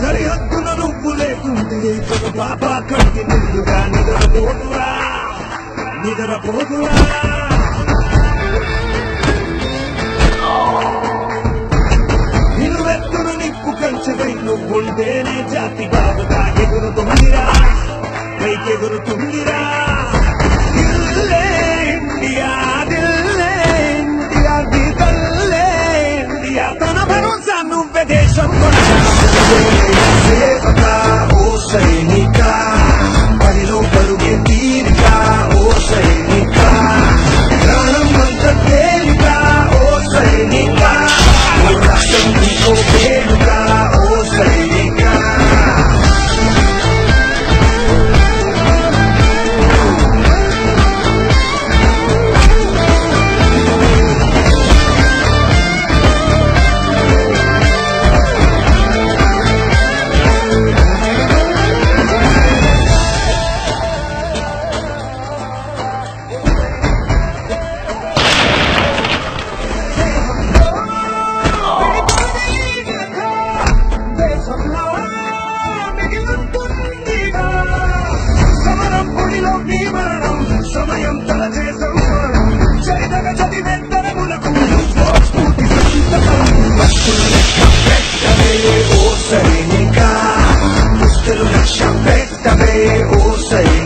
నడిహద్దున నువ్వు లేకుంటే బాబా కడికి నిండుగా నిద్రపోదురా నిలువెత్తును నిప్పు కంచెపై నువ్వుంటేనే జాతి బాబుగా ఎగురుతుందిరా పైకెగురుతుందిరా ఇండియా దిల్లే ఇండియా దిల్లే ఇండియా తన భరోసా నువ్వే దేశం సేవకా ఓ సైనిక పనిలో పరుగే తీరిక ఓ సైనిక ప్రాణం అంత తేలిక ఓ సైనిక ఓ రాష్ట్రం నీకో పేరుక ఓ సైనిక సమయం తలచేసం చరితగా చదివేత్తరములకు ఓ సైనిక పుస్తలు లక్ష్యం పెట్టవే ఓ సైనిక